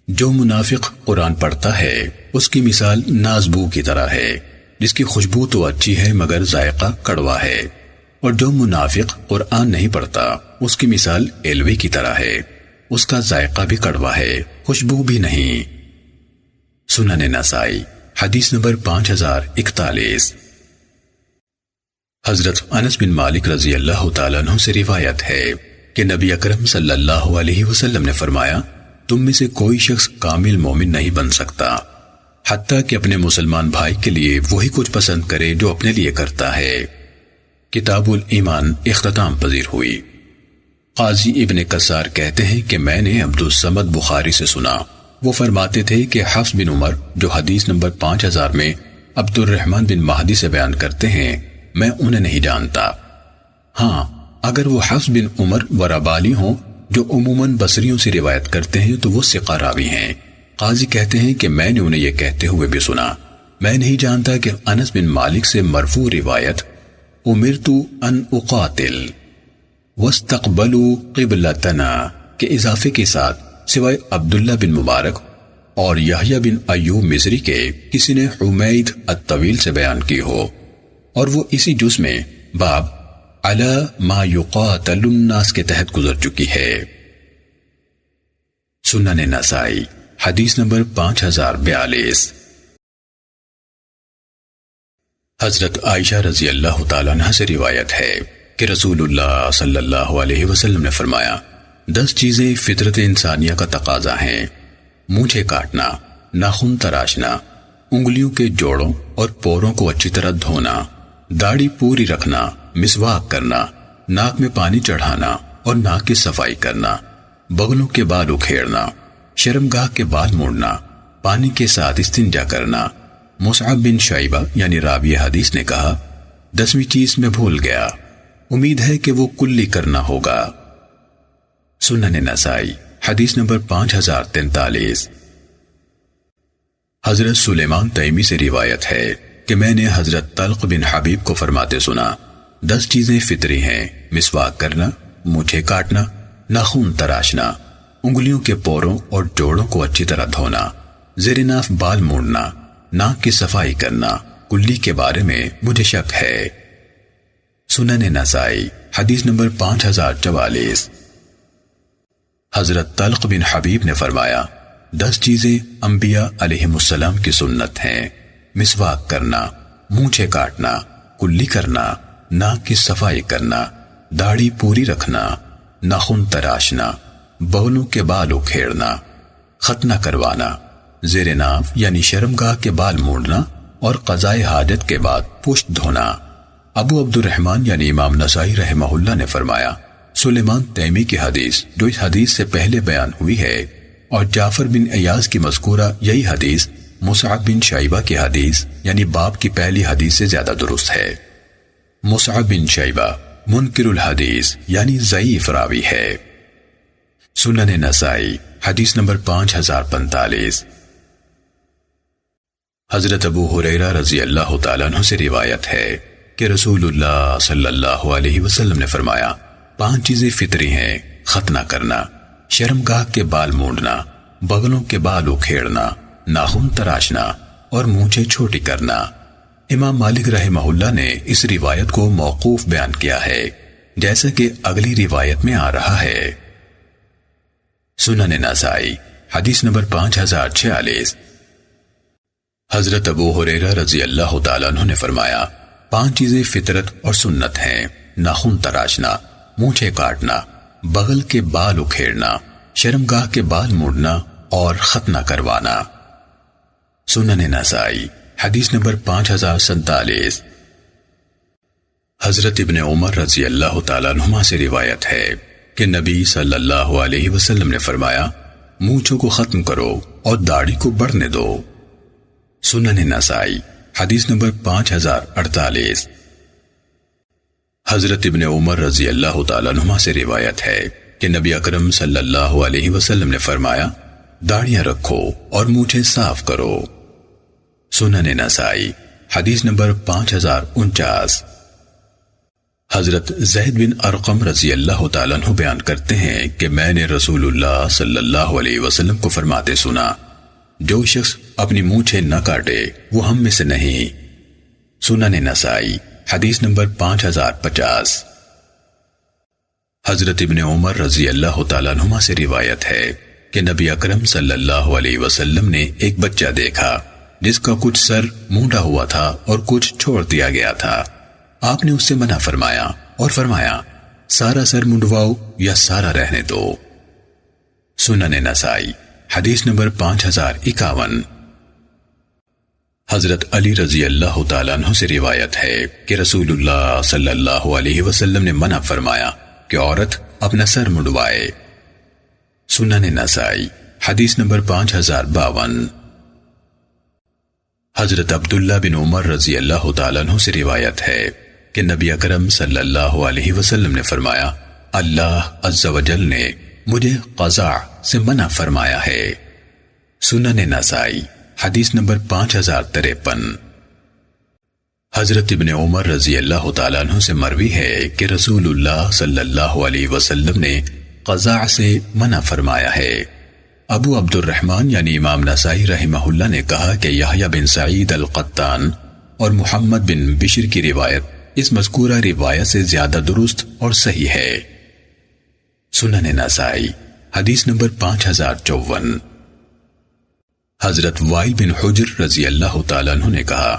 جو منافق قرآن پڑھتا ہے اس کی مثال نازبو کی طرح ہے، جس کی خوشبو تو اچھی ہے مگر ذائقہ کڑوا ہے، اور جو منافق قرآن نہیں پڑھتا اس کی مثال ایلوے کی طرح ہے، اس کا ذائقہ بھی کڑوا ہے، خوشبو بھی نہیں۔ سنن نسائی حدیث نمبر 5041۔ حضرت انس بن مالک رضی اللہ تعالیٰ عنہ سے روایت ہے کہ نبی اکرم صلی اللہ علیہ وسلم نے فرمایا، تم میں سے کوئی شخص کامل مومن نہیں بن سکتا حتیٰ کہ اپنے مسلمان بھائی کے لیے وہی کچھ پسند کرے جو اپنے لیے کرتا ہے۔ کتاب الایمان اختتام پذیر ہوئی۔ قاضی ابن کثار کہتے ہیں کہ میں نے عبد الصمد بخاری سے سنا، وہ فرماتے تھے کہ حفص بن عمر جو حدیث نمبر 5000 میں عبد الرحمن بن مہدی سے بیان کرتے ہیں، میں انہیں نہیں جانتا۔ ہاں اگر وہ حفص بن عمر ورابالی ہوں جو عموماً بصریوں سے روایت کرتے ہیں تو وہ ثقہ راوی ہیں۔ قاضی کہتے ہیں کہ میں نے انہیں یہ کہتے ہوئے بھی سنا، میں نہیں جانتا کہ انس بن مالک سے مرفوع روایت امرت ان اقاتل واستقبلوا قبلتنا کے اضافے کے ساتھ سوائے عبداللہ بن مبارک اور یحییٰ بن ایوب مصری کے کسی نے حمید الطویل سے بیان کی ہو، اور وہ اسی جز میں باب علی ما یقاتل الناس کے تحت گزر چکی ہے۔ سنن نسائی حدیث نمبر 5042۔ حضرت عائشہ رضی اللہ تعالیٰ عنہ سے روایت ہے کہ رسول اللہ صلی اللہ علیہ وسلم نے فرمایا، 10 چیزیں فطرت انسانیہ کا تقاضا ہیں، مونچھیں کاٹنا، ناخن تراشنا، انگلیوں کے جوڑوں اور پوروں کو اچھی طرح دھونا، داڑھی پوری رکھنا، مسواک کرنا، ناک میں پانی چڑھانا اور ناک کی صفائی کرنا، بغلوں کے بال اکھیڑنا، شرمگاہ کے بال موڑنا، پانی کے ساتھ استنجا کرنا۔ مصعب بن شیبہ یعنی راوی حدیث نے کہا 10ویں چیز میں بھول گیا، امید ہے کہ وہ کلی کرنا ہوگا۔ سنن نسائی حدیث نمبر 5043۔ حضرت سلیمان تیمی سے روایت ہے کہ میں نے حضرت طلق بن حبیب کو فرماتے سنا 10 چیزیں فطری ہیں، مسواک کرنا، مونچھیں کاٹنا، ناخن تراشنا، انگلیوں کے پوروں اور جوڑوں کو اچھی طرح دھونا، زیر ناف بال موڑنا، ناک کی صفائی کرنا، کلی کے بارے میں مجھے شک ہے۔ سنن نسائی حدیث نمبر 5044۔ حضرت طلق بن حبیب نے فرمایا 10 چیزیں انبیاء علیہم السلام کی سنت ہیں، مسواک کرنا، مونچھیں کاٹنا، کلی کرنا، ناک کی صفائی کرنا، داڑھی پوری رکھنا، ناخن تراشنا، بغلوں کے بال اکھیڑنا، ختنہ کروانا، زیر ناف یعنی شرمگاہ کے بال موڑنا اور قضائے حاجت کے بعد پشت دھونا۔ ابو عبد الرحمن یعنی امام نسائی رحمہ اللہ نے فرمایا سلیمان تیمی کی حدیث جو اس حدیث سے پہلے بیان ہوئی ہے اور جعفر بن ایاز کی مذکورہ یہی حدیث مصعب بن شیبہ کی حدیث یعنی باب کی پہلی حدیث سے زیادہ درست ہے۔ مصعب بن شیبہ منکر الحدیث یعنی ضعیف راوی ہے۔ سنن نسائی حدیث نمبر 5045۔ حضرت ابو ہریرہ رضی اللہ تعالیٰ عنہ سے روایت ہے کہ رسول اللہ صلی اللہ علیہ وسلم نے فرمایا 5 چیزیں فطری ہیں، ختنہ کرنا، شرمگاہ کے بال موڑنا، بغلوں کے بال اکھیڑنا، ناخن تراشنا اور مونچھیں چھوٹی کرنا۔ امام مالک رحمہ اللہ نے اس روایت کو موقوف بیان کیا ہے جیسا کہ اگلی روایت میں آ رہا ہے۔ سنن نسائی حدیث نمبر 5046۔ حضرت ابو ہریرہ رضی اللہ تعالیٰ عنہ نے فرمایا 5 چیزیں فطرت اور سنت ہیں، ناخن تراشنا، مونچھیں کاٹنا، بغل کے بال اکھیڑنا، شرمگاہ کے بال موڑنا اور ختنہ کروانا۔ سنن نسائی حدیث نمبر 5047۔ حضرت ابن عمر رضی اللہ تعالیٰ عنہما سے روایت ہے کہ نبی صلی اللہ علیہ وسلم نے فرمایا مونچھوں کو ختم کرو اور داڑھی کو بڑھنے دو۔ سنن نسائی حدیث نمبر 5048۔ حضرت ابن عمر رضی اللہ تعالیٰ عنہما سے روایت ہے کہ نبی اکرم صلی اللہ علیہ وسلم نے فرمایا داڑیاں رکھو اور مونچھیں صاف کرو۔ سنن نسائی حدیث نمبر 5049۔ حضرت زید بن ارقم رضی اللہ تعالیٰ عنہ بیان کرتے ہیں کہ میں نے رسول اللہ صلی اللہ علیہ وسلم کو فرماتے سنا جو شخص اپنی مونچھیں نہ کاٹے وہ ہم میں سے نہیں۔ سنن نسائی حدیث نمبر 5050۔ حضرت ابن عمر رضی اللہ تعالیٰ عنہما سے روایت ہے کہ نبی اکرم صلی اللہ علیہ وسلم نے ایک بچہ دیکھا جس کا کچھ سر مونڈا ہوا تھا اور کچھ چھوڑ دیا گیا تھا۔ آپ نے اس سے منع فرمایا اور فرمایا سارا سر منڈواؤ یا سارا رہنے دو۔ سنن نسائی حدیث نمبر 5051۔ حضرت علی رضی اللہ تعالیٰ عنہ سے روایت ہے کہ رسول اللہ صلی اللہ علیہ وسلم نے منع فرمایا کہ عورت اپنا سر منڈوائے۔ سنن نسائی حدیث نمبر 5052۔ حضرت عبداللہ بن عمر رضی اللہ تعالیٰ عنہ سے روایت ہے کہ نبی اکرم صلی اللہ علیہ وسلم نے فرمایا اللہ عز و جل نے مجھے قضاء سے منع فرمایا ہے۔ سنن نسائی حدیث نمبر 5053۔ حضرت ابن عمر رضی اللہ تعالیٰ عنہ سے مروی ہے کہ رسول اللہ صلی اللہ علیہ وسلم نے قضاء سے منع فرمایا ہے۔ ابو عبد الرحمن یعنی امام نسائی رحمہ اللہ نے کہا کہ یحییٰ بن سعید القطان اور محمد بن بشر کی روایت اس مذکورہ روایت سے زیادہ درست اور صحیح ہے۔ سنن نسائی حدیث نمبر 5054۔ حضرت وائل بن حجر رضی اللہ تعالیٰ عنہ نے کہا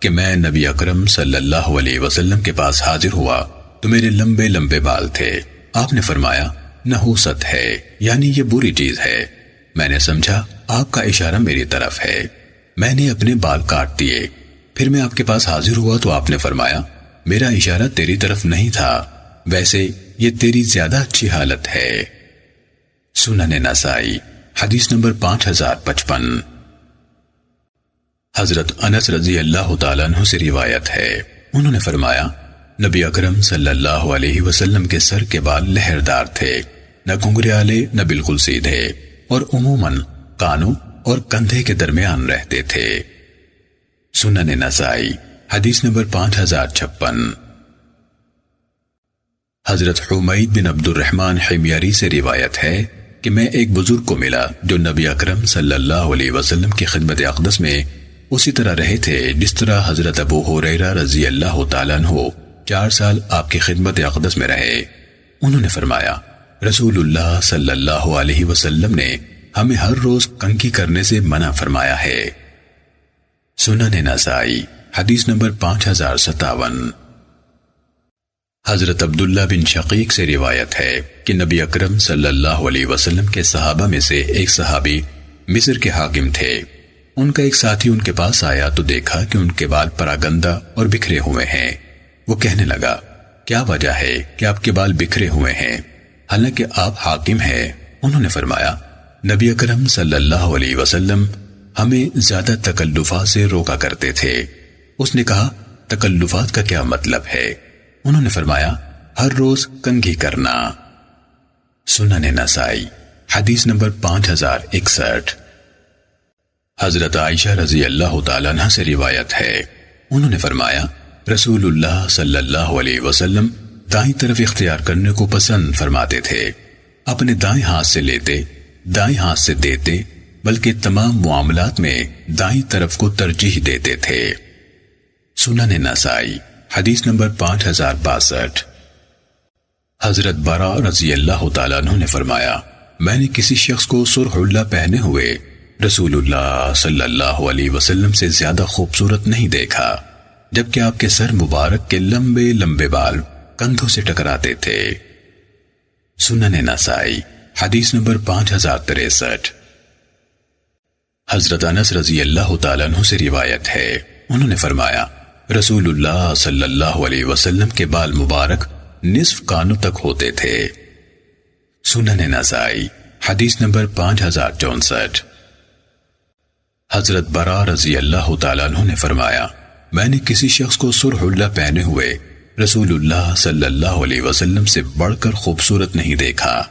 کہ میں نبی اکرم صلی اللہ علیہ وسلم کے پاس حاضر ہوا تو میرے لمبے لمبے بال تھے۔ آپ نے فرمایا نحوست ہے یعنی یہ بری چیز ہے۔ میں نے سمجھا آپ کا اشارہ میری طرف ہے، میں نے اپنے بال کاٹ دیے۔ پھر میں آپ کے پاس حاضر ہوا تو آپ نے فرمایا میرا اشارہ تیری طرف نہیں تھا، ویسے یہ تیری زیادہ اچھی حالت ہے۔ سنن نسائی حدیث نمبر 5055۔ حضرت انس رضی اللہ تعالیٰ عنہ سے روایت ہے، انہوں نے فرمایا نبی اکرم صلی اللہ علیہ وسلم کے سر کے بال لہردار تھے، نہ گھنگریالے نہ بالکل سیدھے، اور عموماً کانوں اور کندھے کے درمیان رہتے تھے۔ سنن نسائی حدیث نمبر 5056۔ حضرت حمید بن عبد الرحمن حمیری سے روایت ہے کہ میں ایک بزرگ کو ملا جو نبی اکرم صلی اللہ علیہ وسلم کی خدمت اقدس میں اسی طرح رہے تھے جس طرح حضرت ابو ہریرہ رضی اللہ تعالیٰ عنہ 4 سال آپ کی خدمت اقدس میں رہے۔ انہوں نے فرمایا رسول اللہ صلی اللہ علیہ وسلم نے ہمیں ہر روز کنگھی کرنے سے منع فرمایا ہے۔ سنن نسائی حدیث نمبر 5057۔ حضرت عبداللہ بن شقیق سے روایت ہے کہ نبی اکرم صلی اللہ علیہ وسلم کے صحابہ میں سے ایک صحابی مصر کے حاکم تھے۔ ان کا ایک ساتھی ان کے پاس آیا تو دیکھا کہ ان کے بال پراگندہ اور بکھرے ہوئے ہیں۔ وہ کہنے لگا کیا وجہ ہے کہ آپ کے بال بکھرے ہوئے ہیں حالانکہ آپ حاکم ہیں؟ انہوں نے فرمایا نبی اکرم صلی اللہ علیہ وسلم ہمیں زیادہ تکلفات سے روکا کرتے تھے۔ اس نے کہا تکلفات کا کیا مطلب ہے؟ انہوں نے فرمایا ہر روز کنگھی کرنا۔ سنن نسائی حدیث نمبر 5061۔ حضرت عائشہ رضی اللہ تعالیٰ عنہ سے روایت ہے، انہوں نے فرمایا رسول اللہ صلی اللہ علیہ وسلم دائیں طرف اختیار کرنے کو پسند فرماتے تھے، اپنے دائیں ہاتھ سے لیتے، دائیں ہاتھ سے دیتے، بلکہ تمام معاملات میں دائیں طرف کو ترجیح دیتے تھے۔ سنن نسائی حدیث نمبر 5062۔ حضرت برا رضی اللہ تعالیٰ عنہ نے فرمایا میں نے کسی شخص کو سرخ اللہ پہنے ہوئے رسول اللہ صلی اللہ علیہ وسلم سے زیادہ خوبصورت نہیں دیکھا، جبکہ آپ کے سر مبارک کے لمبے لمبے بال کندھوں سے ٹکراتے تھے۔ سنن نسائی حدیث نمبر 5063۔ حضرت انس رضی اللہ تعالیٰ عنہ سے روایت ہے، انہوں نے فرمایا رسول اللہ صلی اللہ علیہ وسلم کے بال مبارک نصف کانوں تک ہوتے تھے۔ سنن نسائی حدیث نمبر 5064۔ حضرت برا رضی اللہ تعالیٰ عنہ نے فرمایا میں نے کسی شخص کو سرخ اللہ پہنے ہوئے رسول اللہ صلی اللہ علیہ وسلم سے بڑھ کر خوبصورت نہیں دیکھا،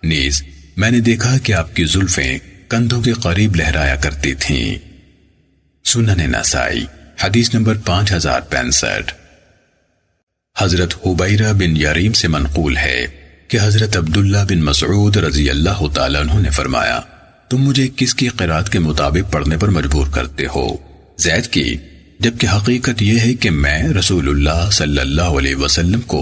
نیز میں نے دیکھا کہ آپ کی زلفیں کندھوں کے قریب لہرایا کرتی تھیں۔ سنن نسائی حدیث نمبر 5065۔ حضرت حبیرہ بن یاریم سے منقول ہے کہ حضرت عبداللہ بن مسعود رضی اللہ تعالیٰ عنہ نے فرمایا تم مجھے کس کی قرات کے مطابق پڑھنے پر مجبور کرتے ہو؟ زید کی، جبکہ حقیقت یہ ہے کہ میں رسول اللہ صلی اللہ علیہ وسلم کو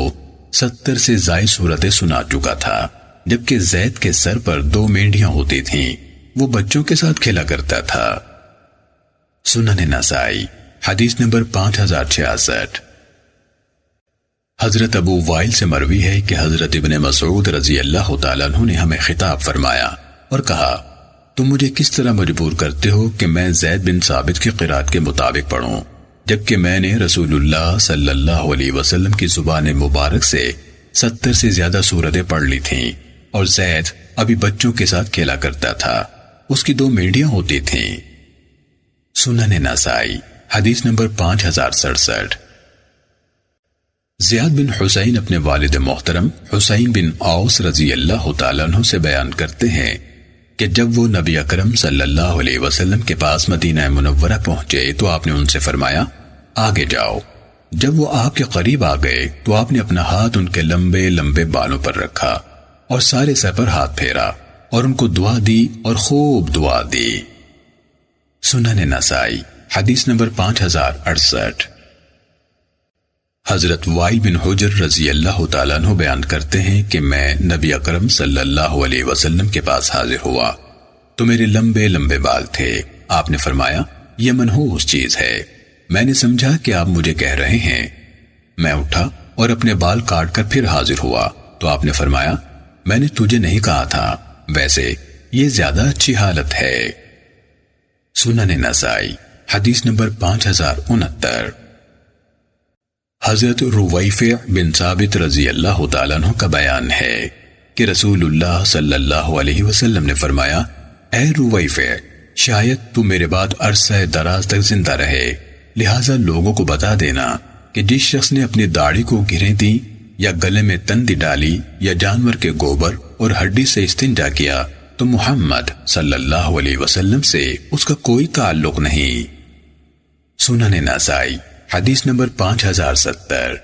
70 سے زائد سورتیں سنا چکا تھا، جبکہ زید کے سر پر 2 مینڈیاں ہوتی تھیں، وہ بچوں کے ساتھ کھیلا کرتا تھا۔ سنن نسائی حدیث نمبر 5066۔ حضرت ابو وائل سے مروی ہے کہ حضرت ابن مسعود رضی اللہ تعالیٰ عنہ نے ہمیں خطاب فرمایا اور کہا تم مجھے کس طرح مجبور کرتے ہو کہ میں زید بن ثابت کی قرات کے مطابق پڑھوں، جبکہ میں نے رسول اللہ صلی اللہ علیہ وسلم کی زبان مبارک سے 70 سے زیادہ سورتیں پڑھ لی تھیں، اور زید ابھی بچوں کے ساتھ کھیلا کرتا تھا، اس کی 2 مینڈیاں ہوتی تھیں۔ سنن نسائی حدیث نمبر 5067۔ زیاد بن حسین اپنے والد محترم حسین بن اوس رضی اللہ تعالیٰ عنہ سے بیان کرتے ہیں کہ جب وہ نبی اکرم صلی اللہ علیہ وسلم کے پاس مدینہ منورہ پہنچے تو آپ نے ان سے فرمایا آگے جاؤ۔ جب وہ آپ کے قریب آ گئے تو آپ نے اپنا ہاتھ ان کے لمبے لمبے بالوں پر رکھا اور سارے سر پر ہاتھ پھیرا اور ان کو دعا دی اور خوب دعا دی۔ سنن نسائی حدیث نمبر 5068۔ حضرت وائل بن حجر رضی اللہ تعالیٰ عنہ بیان کرتے ہیں کہ میں نبی اکرم صلی اللہ علیہ وسلم کے پاس حاضر ہوا تو میرے لمبے لمبے بال تھے۔ آپ نے فرمایا یہ منحوس چیز ہے۔ میں نے سمجھا کہ آپ مجھے کہہ رہے ہیں۔ میں اٹھا اور اپنے بال کاٹ کر پھر حاضر ہوا تو آپ نے فرمایا میں نے تجھے نہیں کہا تھا، ویسے یہ زیادہ اچھی حالت ہے۔ سنن نسائی حدیث نمبر 5069۔ حضرت رویفع بن ثابت رضی اللہ تعالیٰ عنہ کا بیان ہے کہ رسول اللہ صلی اللہ علیہ وسلم نے فرمایا اے رویفع، شاید تو میرے بعد عرصہ دراز تک زندہ رہے، لہٰذا لوگوں کو بتا دینا کہ جس شخص نے اپنی داڑھی کو گرہیں دی یا گلے میں تندی ڈالی یا جانور کے گوبر اور ہڈی سے استنجا کیا تو محمد صلی اللہ علیہ وسلم سے اس کا کوئی تعلق نہیں۔ سنن نسائی حدیث نمبر 5070۔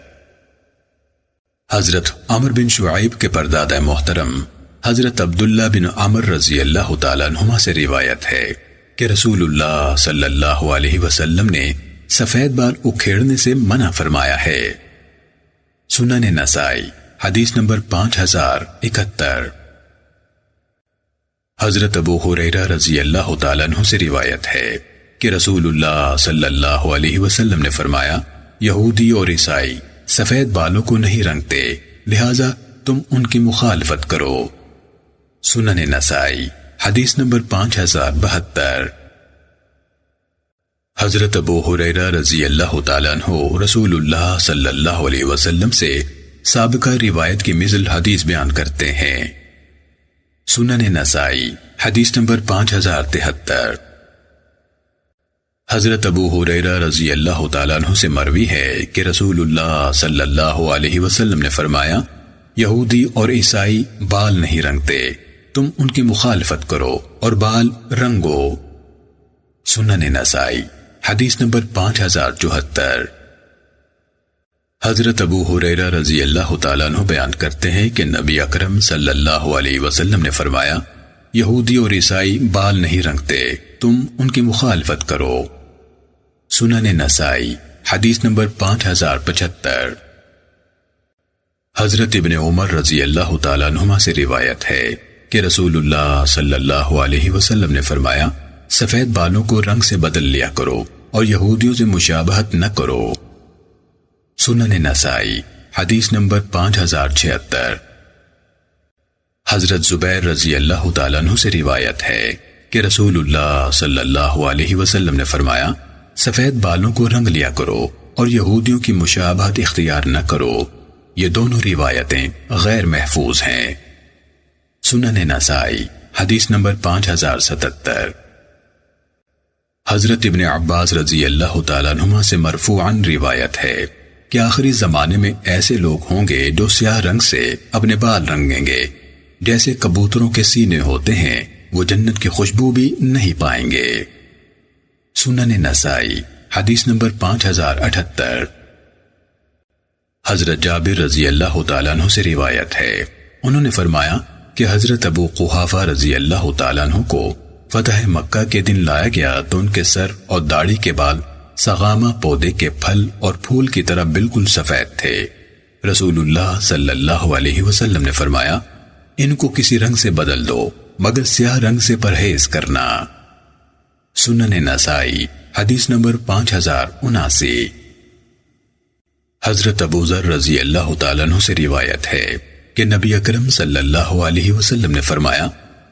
حضرت عمر بن شعیب کے پردادا محترم حضرت عبداللہ بن عمر رضی اللہ تعالیٰ عنہما سے روایت ہے کہ رسول اللہ صلی اللہ علیہ وسلم نے سفید بال اکھیڑنے سے منع فرمایا ہے۔ سنن نسائی حدیث نمبر 5071۔ حضرت ابو ہریرہ رضی اللہ تعالیٰ عنہ سے روایت ہے کہ رسول اللہ صلی اللہ علیہ وسلم نے فرمایا، یہودی اور عیسائی سفید بالوں کو نہیں رنگتے، لہٰذا تم ان کی مخالفت کرو۔ سنن نسائی حدیث نمبر 5072۔ حضرت ابو ہریرہ رضی اللہ تعالیٰ عنہ رسول اللہ صلی اللہ علیہ وسلم سے سابقہ روایت کی مثل حدیث بیان کرتے ہیں۔ سنن نسائی حدیث نمبر 5073۔ حضرت ابو ہریرہ رضی اللہ تعالیٰ عنہ سے مروی ہے کہ رسول اللہ صلی اللہ علیہ وسلم نے فرمایا، یہودی اور عیسائی بال نہیں رنگتے، تم ان کی مخالفت کرو اور بال رنگو۔ سنن نسائی حدیث نمبر 5074۔ حضرت ابو ہریرہ رضی اللہ تعالیٰ عنہ بیان کرتے ہیں کہ نبی اکرم صلی اللہ علیہ وسلم نے فرمایا، یہودی اور عیسائی بال نہیں رنگتے، تم ان کی مخالفت کرو۔ سنن نسائی حدیث نمبر 5075۔ حضرت ابن عمر رضی اللہ تعالیٰ عنہما سے روایت ہے کہ رسول اللہ صلی اللہ علیہ وسلم نے فرمایا، سفید بالوں کو رنگ سے بدل لیا کرو اور یہودیوں سے مشابہت نہ کرو۔ سنن نسائی حدیث نمبر 5076۔ حضرت زبیر رضی اللہ تعالیٰ عنہ سے روایت ہے کہ رسول اللہ صلی اللہ علیہ وسلم نے فرمایا، سفید بالوں کو رنگ لیا کرو اور یہودیوں کی مشابہت اختیار نہ کرو۔ یہ دونوں روایتیں غیر محفوظ ہیں۔ سنن نسائی حدیث نمبر 5077۔ حضرت ابن عباس رضی اللہ تعالیٰ عنہما سے مرفوعاً روایت ہے کہ آخری زمانے میں ایسے لوگ ہوں گے جو سیاہ رنگ سے اپنے بال رنگیں گے، جیسے کبوتروں کے سینے ہوتے ہیں، وہ جنت کی خوشبو بھی نہیں پائیں گے۔ سنن نسائی حدیث نمبر 5078۔ حضرت جابر رضی اللہ تعالیٰ عنہ سے روایت ہے، انہوں نے فرمایا کہ حضرت ابو قحافہ رضی اللہ تعالیٰ عنہ کو فتح مکہ کے دن لایا گیا تو ان کے سر اور داڑھی کے بال سغامہ پودے کے پھل اور پھول کی طرح بالکل سفید تھے۔ رسول اللہ صلی اللہ علیہ وسلم نے فرمایا، ان کو کسی رنگ سے بدل دو مگر سیاہ رنگ سے پرہیز کرنا۔ سنن نسائی حدیث نمبر 5079۔ حضرت ابو ذر رضی اللہ تعالیٰ عنہ سے روایت ہے کہ نبی اکرم صلی اللہ علیہ وسلم نے فرمایا،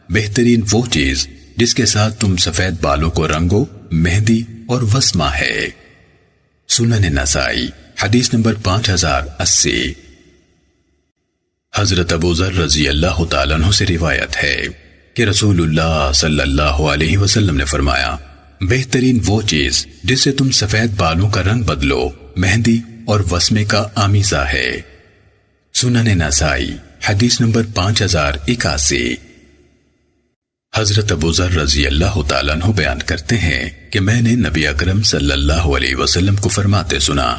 بہترین وہ چیز جس کے ساتھ تم سفید بالوں کو رنگو مہندی اور وسمہ ہے۔ سنن نسائی حدیث نمبر 5080۔ حضرت ابو ذر رضی اللہ تعالیٰ عنہ سے روایت ہے کہ رسول اللہ صلی اللہ علیہ وسلم نے فرمایا، بہترین وہ چیز جس سے تم سفید بالوں کا رنگ بدلو مہندی اور وسمے کا آمیزہ ہے۔ سنن نسائی حدیث نمبر 5081۔ حضرت ابو ذر رضی اللہ تعالیٰ عنہ بیان کرتے ہیں کہ میں نے نبی اکرم صلی اللہ علیہ وسلم کو فرماتے سنا،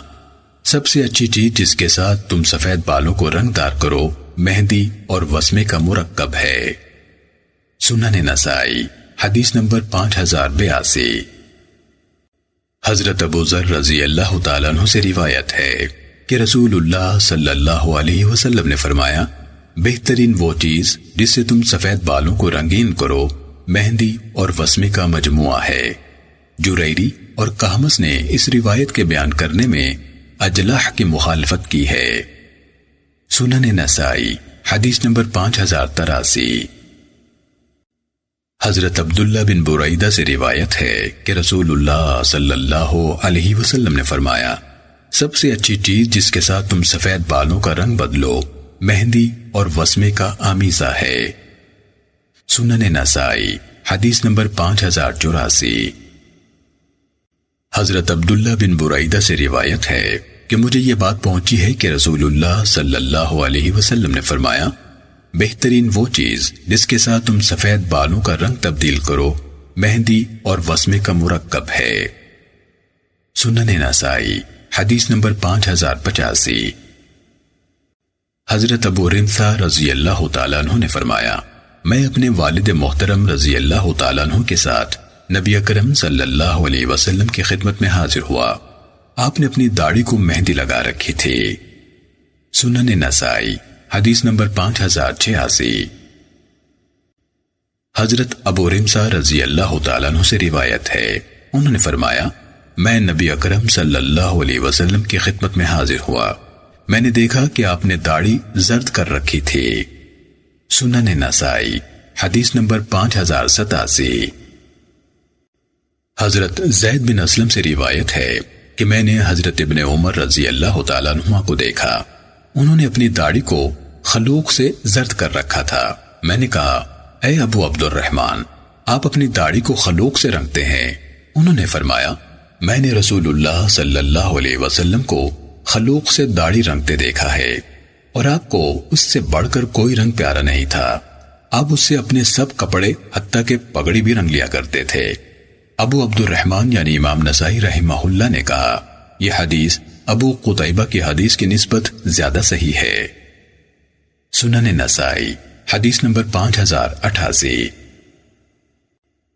سب سے اچھی چیز جس کے ساتھ تم سفید بالوں کو رنگ دار کرو مہندی اور وسمے کا مرکب ہے۔ سنن نسائی حدیث نمبر 5082۔ حضرت ابو ذر رضی اللہ تعالیٰ عنہ سے روایت ہے کہ رسول اللہ صلی اللہ علیہ وسلم نے فرمایا، بہترین وہ چیز جس سے تم سفید بالوں کو رنگین کرو مہندی اور وسمے کا مجموعہ ہے۔ جریری اور کہمس نے اس روایت کے بیان کرنے میں اجلح کی مخالفت کی ہے۔ سنن نسائی حدیث نمبر 5083۔ حضرت عبداللہ بن بریدہ سے روایت ہے کہ رسول اللہ صلی اللہ علیہ وسلم نے فرمایا، سب سے اچھی چیز جس کے ساتھ تم سفید بالوں کا رنگ بدلو مہندی اور وسمے کا آمیزہ ہے۔ سنن نسائی حدیث نمبر 5084۔ حضرت عبداللہ بن برعیدہ سے روایت ہے کہ مجھے یہ بات پہنچی ہے کہ رسول اللہ صلی اللہ علیہ وسلم نے فرمایا، بہترین وہ چیز جس کے ساتھ تم سفید بالوں کا رنگ تبدیل کرو مہندی اور وسمے کا مرکب ہے۔ سنن نسائی حدیث نمبر 5085۔ حضرت ابو رمثا رضی اللہ تعالیٰ عنہ نے فرمایا، میں اپنے والد محترم رضی اللہ تعالیٰ عنہ کے ساتھ نبی اکرم صلی اللہ علیہ وسلم کی خدمت میں حاضر ہوا۔ آپ نے اپنی داڑھی کو مہندی لگا رکھی تھی۔ سنن نسائی حدیث نمبر 5086۔ حضرت ابو رمثا رضی اللہ تعالیٰ عنہ سے روایت ہے، انہوں نے فرمایا، میں نبی اکرم صلی اللہ علیہ وسلم کی خدمت میں حاضر ہوا۔ میں نے دیکھا کہ آپ نے داڑھی زرد کر رکھی تھی۔ سنن نسائی حدیث نمبر 5087۔ حضرت زید بن اسلم سے روایت ہے کہ میں نے حضرت ابن عمر رضی اللہ تعالیٰ عنہ کو دیکھا، انہوں نے اپنی داڑھی کو خلوق سے زرد کر رکھا تھا۔ میں نے کہا، اے ابو عبد الرحمن، آپ اپنی داڑھی کو خلوق سے رنگتے ہیں؟ انہوں نے فرمایا، میں نے رسول اللہ صلی اللہ علیہ وسلم کو خلوق سے داڑھی رنگتے دیکھا ہے، اور آپ کو اس سے بڑھ کر کوئی رنگ پیارا نہیں تھا۔ آپ اس سے اپنے سب کپڑے حتیٰ کہ پگڑی بھی رنگ لیا کرتے تھے۔ ابو عبد الرحمن یعنی امام نسائی رحمہ اللہ نے کہا، یہ حدیث ابو قتیبہ کی حدیث کی نسبت زیادہ صحیح ہے۔ سنن نسائی حدیث نمبر 5088۔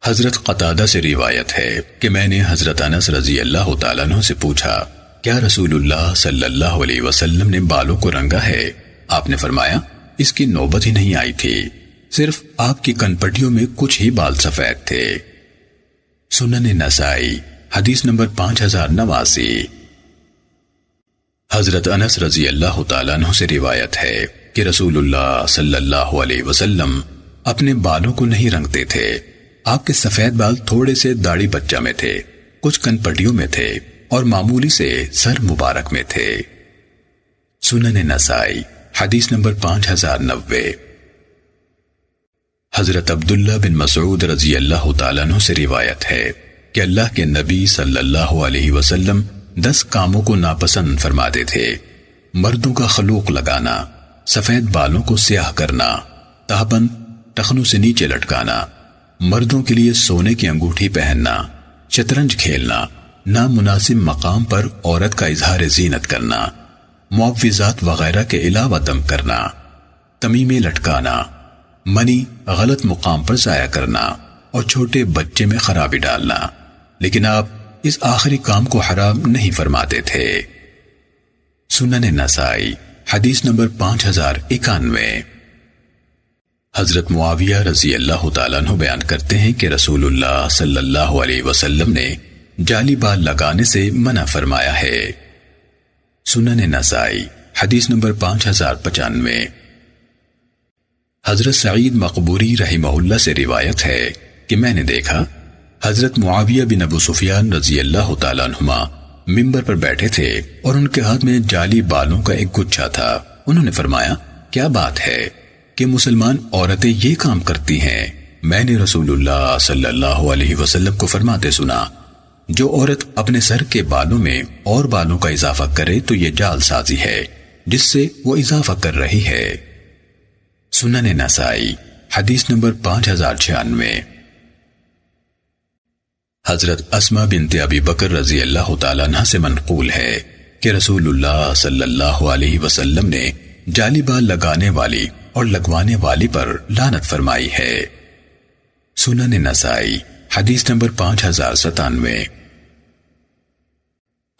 حضرت قتادہ سے روایت ہے کہ میں نے حضرت انس رضی اللہ تعالیٰ عنہ سے پوچھا، کیا رسول اللہ صلی اللہ علیہ وسلم نے بالوں کو رنگا ہے؟ آپ نے فرمایا، اس کی نوبت ہی نہیں آئی تھی، صرف آپ کی کنپٹیوں میں کچھ ہی بال سفید تھے۔ سنن نسائی حدیث نمبر 5089۔ حضرت انس رضی اللہ تعالیٰ عنہ سے روایت ہے کہ رسول اللہ صلی اللہ علیہ وسلم اپنے بالوں کو نہیں رنگتے تھے۔ آپ کے سفید بال تھوڑے سے داڑھی بچہ میں تھے، کچھ کنپٹیوں میں تھے اور معمولی سے سر مبارک میں تھے۔ سنن نسائی حدیث نمبر 5090۔ حضرت عبداللہ بن مسعود رضی اللہ تعالیٰ عنہ سے روایت ہے کہ اللہ کے نبی صلی اللہ علیہ وسلم 10 کاموں کو ناپسند فرماتے تھے: مردوں کا خلوق لگانا، سفید بالوں کو سیاہ کرنا، تہبند ٹخنوں سے نیچے لٹکانا، مردوں کے لیے سونے کی انگوٹھی پہننا، شطرنج کھیلنا، نامناسب مقام پر عورت کا اظہار زینت کرنا، معوذات وغیرہ کے علاوہ دم کرنا، تمیمے لٹکانا، منی غلط مقام پر ضائع کرنا اور چھوٹے بچے میں خرابی ڈالنا، لیکن آپ اس آخری کام کو حرام نہیں فرماتے تھے۔ سنن نسائی حدیث نمبر 5091۔ حضرت معاویہ رضی اللہ تعالیٰ عنہ بیان کرتے ہیں کہ رسول اللہ صلی اللہ علیہ وسلم نے جعلی بال لگانے سے منع فرمایا ہے۔ سنن نسائی حدیث نمبر 5095۔ حضرت سعید مقبوری رحمہ اللہ سے روایت ہے کہ میں نے دیکھا حضرت معاویہ بن ابو سفیان رضی اللہ تعالیٰ عنہما ممبر پر بیٹھے تھے اور ان کے ہاتھ میں جعلی بالوں کا ایک گچھا تھا۔ انہوں نے فرمایا، کیا بات ہے کہ مسلمان عورتیں یہ کام کرتی ہیں؟ میں نے رسول اللہ صلی اللہ علیہ وسلم کو فرماتے سنا، جو عورت اپنے سر کے بالوں میں اور بالوں کا اضافہ کرے تو یہ جعل سازی ہے جس سے وہ اضافہ کر رہی ہے۔ سنن نسائی حدیث نمبر 5096۔ حضرت اسماء بنت ابی بکر رضی اللہ تعالیٰ عنہ سے منقول ہے کہ رسول اللہ صلی اللہ علیہ وسلم نے جعلی بال لگانے والی اور لگوانے والی پر لعنت فرمائی ہے۔ سنن نسائی حدیث نمبر 5097۔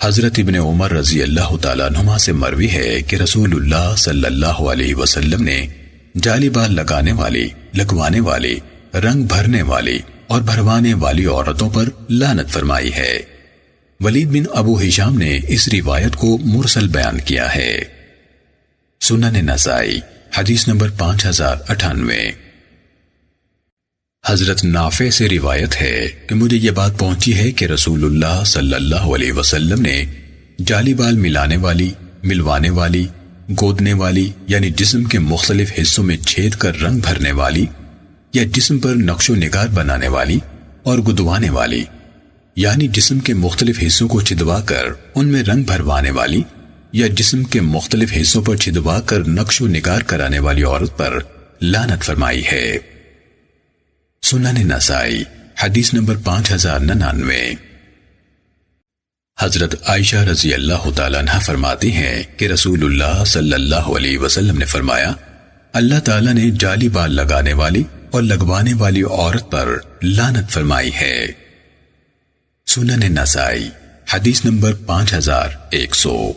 حضرت ابن عمر رضی اللہ تعالیٰ عنہما سے مروی ہے کہ رسول اللہ صلی اللہ علیہ وسلم نے جعلی بال لگانے والی، لگوانے والی، رنگ بھرنے والی اور بھروانے والی عورتوں پر لعنت فرمائی ہے۔ ولید بن ابو ہشام نے اس روایت کو مرسل بیان کیا ہے۔ سنن نسائی حدیث نمبر 5098۔ حضرت نافع سے روایت ہے کہ مجھے یہ بات پہنچی ہے کہ رسول اللہ صلی اللہ علیہ وسلم نے جعلی بال ملانے والی، ملوانے والی، گودنے والی یعنی جسم کے مختلف حصوں میں چھید کر رنگ بھرنے والی، یا جسم پر نقش و نگار بنانے والی اور گدوانے والی، یعنی جسم کے مختلف حصوں کو چھدوا کر ان میں رنگ بھروانے والی، یا جسم کے مختلف حصوں پر چھدوا کر نقش و نگار کرانے والی عورت پر لعنت فرمائی ہے۔ سنن نسائی حدیث نمبر 5099۔ حضرت عائشہ رضی اللہ تعالیٰ عنہ فرماتی ہیں کہ رسول اللہ صلی اللہ علیہ وسلم نے فرمایا، اللہ تعالیٰ نے جعلی بال لگانے والی اور لگوانے والی عورت پر لعنت فرمائی ہے۔ سنن نسائی حدیث نمبر 5100۔